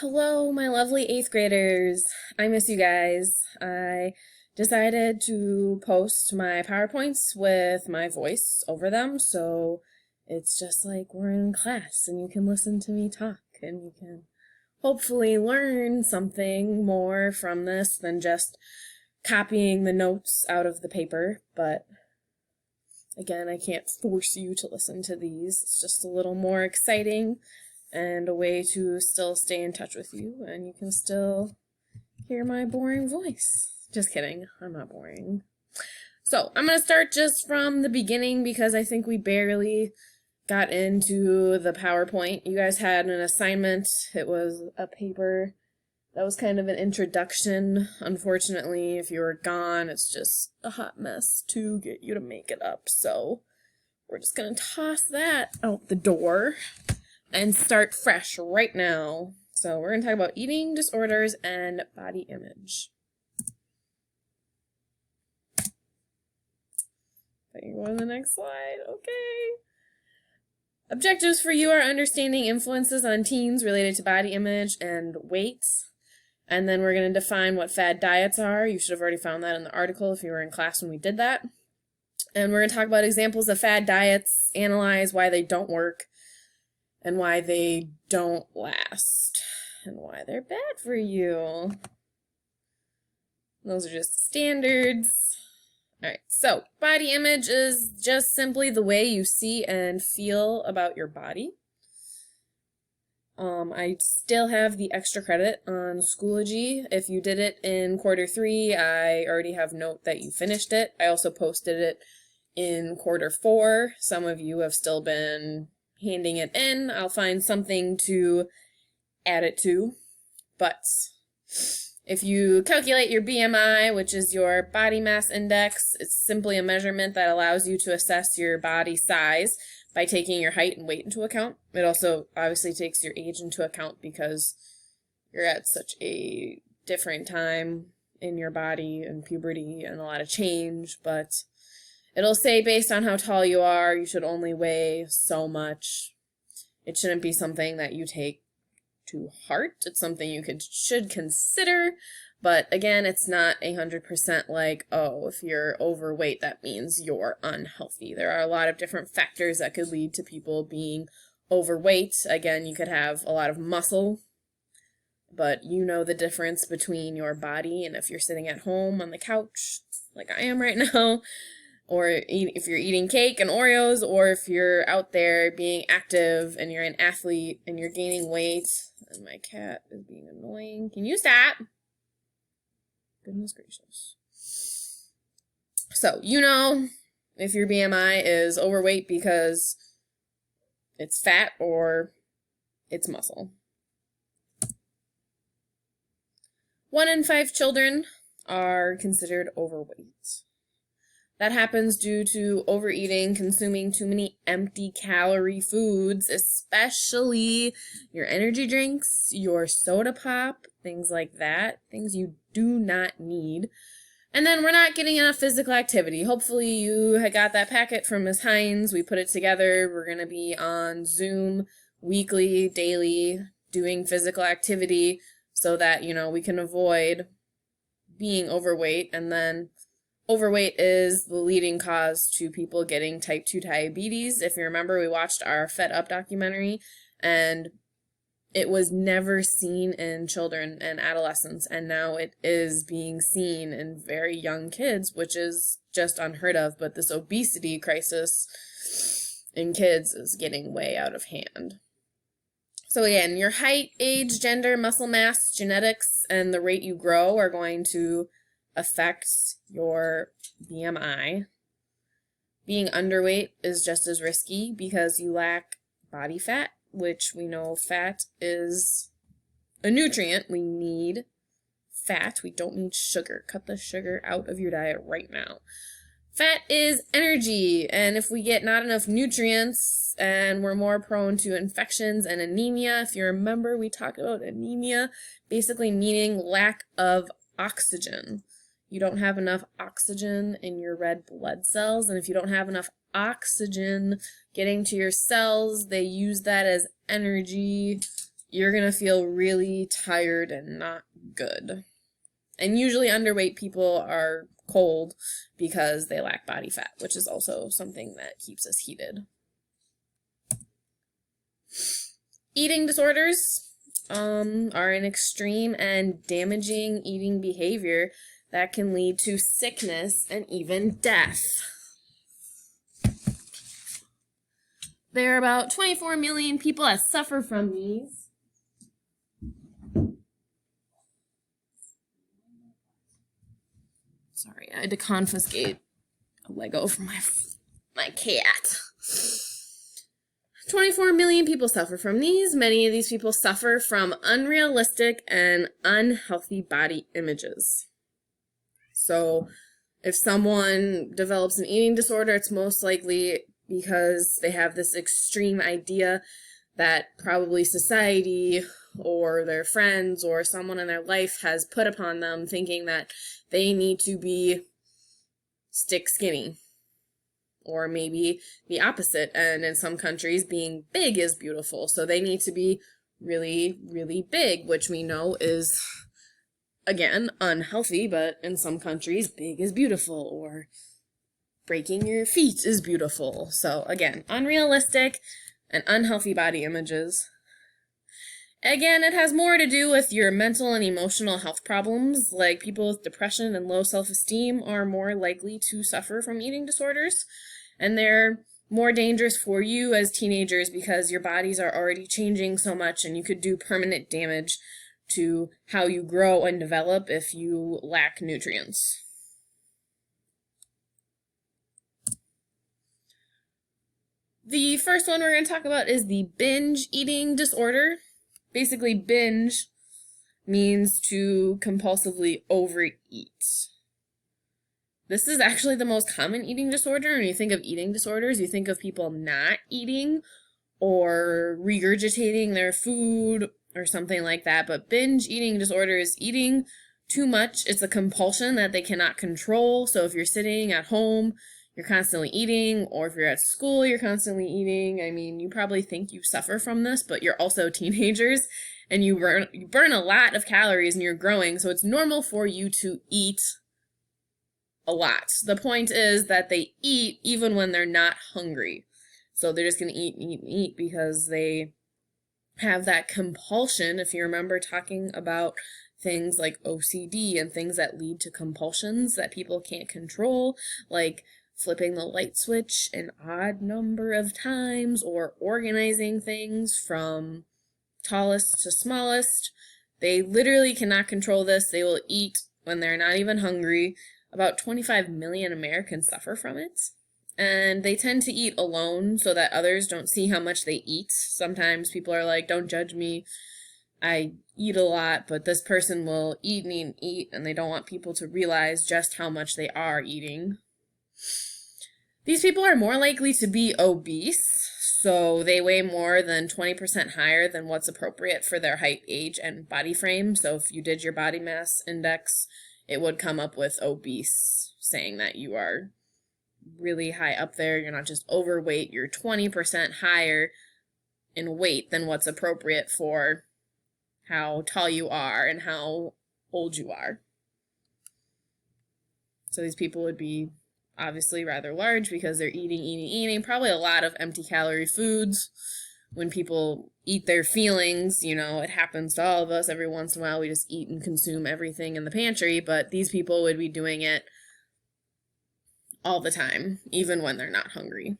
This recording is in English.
Hello, my lovely 8th graders. I miss you guys. I decided to post my PowerPoints with my voice over them, so it's just like we're in class and you can listen to me talk and you can hopefully learn something more from this than just copying the notes out of the paper. But again, I can't force you to listen to these. It's just a little more exciting and a way to still stay in touch with you, and you can still hear my boring voice. Just kidding, I'm not boring. So I'm going to start just from the beginning because I think we barely got into the PowerPoint. You guys had an assignment. It was a paper that was kind of an introduction. Unfortunately, if you were gone, it's just a hot mess to get you to make it up. So we're just going to toss that out the door and start fresh right now. So we're going to talk about eating disorders and body image. I can go to the next slide. Okay. Objectives for you are understanding influences on teens related to body image and weight. And then we're going to define what fad diets are. You should have already found that in the article if you were in class when we did that. And we're going to talk about examples of fad diets, analyze why they don't work, and why they don't last, and why they're bad for you. Those are just standards. Alright, so body image is just simply the way you see and feel about your body. I still have the extra credit on Schoology. If you did it in quarter 3, I already have note that you finished it. I also posted it in quarter 4. Some of you have still been handing it in. I'll find something to add it to. But if you calculate your BMI, which is your body mass index, it's simply a measurement that allows you to assess your body size by taking your height and weight into account. It also obviously takes your age into account because you're at such a different time in your body and puberty and a lot of change, but it'll say based on how tall you are, you should only weigh so much. It shouldn't be something that you take to heart. It's something you should consider, but again, it's not 100% like, oh, if you're overweight, that means you're unhealthy. There are a lot of different factors that could lead to people being overweight. Again, you could have a lot of muscle, but you know the difference between your body and if you're sitting at home on the couch, like I am right now, or if you're eating cake and Oreos, or if you're out there being active and you're an athlete and you're gaining weight. And my cat is being annoying. Can you stop? Goodness gracious. So, you know if your BMI is overweight because it's fat or it's muscle. 1 in 5 children are considered overweight. That happens due to overeating, consuming too many empty calorie foods, especially your energy drinks, your soda pop, things like that, things you do not need. And then we're not getting enough physical activity. Hopefully you had got that packet from Ms. Hines. We put it together. We're going to be on Zoom weekly, daily, doing physical activity so that, we can avoid being overweight. And then overweight is the leading cause to people getting type 2 diabetes. If you remember, we watched our Fed Up documentary, and it was never seen in children and adolescents, and now it is being seen in very young kids, which is just unheard of. But this obesity crisis in kids is getting way out of hand. So again, your height, age, gender, muscle mass, genetics, and the rate you grow are going to affects your BMI. Being underweight is just as risky because you lack body fat, which we know fat is a nutrient. We need fat. We don't need sugar. Cut the sugar out of your diet right now. Fat is energy, and if we get not enough nutrients, and we're more prone to infections and anemia. If you remember, we talked about anemia basically meaning lack of oxygen. You don't have enough oxygen in your red blood cells, and if you don't have enough oxygen getting to your cells, they use that as energy you're going to feel really tired and not good. And usually underweight people are cold because they lack body fat, which is also something that keeps us heated. Eating disorders are an extreme and damaging eating behavior that can lead to sickness and even death. There are about 24 million people that suffer from these. Sorry, I had to confiscate a Lego from my cat. 24 million people suffer from these. Many of these people suffer from unrealistic and unhealthy body images. So if someone develops an eating disorder, it's most likely because they have this extreme idea that probably society or their friends or someone in their life has put upon them, thinking that they need to be stick skinny. Or maybe the opposite, and in some countries being big is beautiful, so they need to be really, really big, which we know is, again, unhealthy, but in some countries, big is beautiful, or breaking your feet is beautiful. So again, unrealistic and unhealthy body images. Again, it has more to do with your mental and emotional health problems, like people with depression and low self-esteem are more likely to suffer from eating disorders, and they're more dangerous for you as teenagers because your bodies are already changing so much and you could do permanent damage to how you grow and develop if you lack nutrients. The first one we're going to talk about is the binge eating disorder. Basically, binge means to compulsively overeat. This is actually the most common eating disorder. When you think of eating disorders, you think of people not eating or regurgitating their food or something like that. But binge eating disorder is eating too much. It's a compulsion that they cannot control. So if you're sitting at home, you're constantly eating, or if you're at school, you're constantly eating. I mean, you probably think you suffer from this, but you're also teenagers and you burn a lot of calories and you're growing, so it's normal for you to eat a lot. The point is that they eat even when they're not hungry. So they're just going to eat and eat and eat because they have that compulsion. If you remember talking about things like OCD and things that lead to compulsions that people can't control, like flipping the light switch an odd number of times, or organizing things from tallest to smallest. They literally cannot control this. They will eat when they're not even hungry. About 25 million Americans suffer from it. And they tend to eat alone so that others don't see how much they eat. Sometimes people are like, don't judge me. I eat a lot, but this person will eat and eat and eat, and they don't want people to realize just how much they are eating. These people are more likely to be obese, so they weigh more than 20% higher than what's appropriate for their height, age, and body frame. So if you did your body mass index, it would come up with obese, saying that you are really high up there. You're not just overweight, you're 20% higher in weight than what's appropriate for how tall you are and how old you are. So these people would be obviously rather large because they're eating, probably a lot of empty calorie foods. When people eat their feelings, you know, it happens to all of us. Every once in a while we just eat and consume everything in the pantry, but these people would be doing it all the time, even when they're not hungry.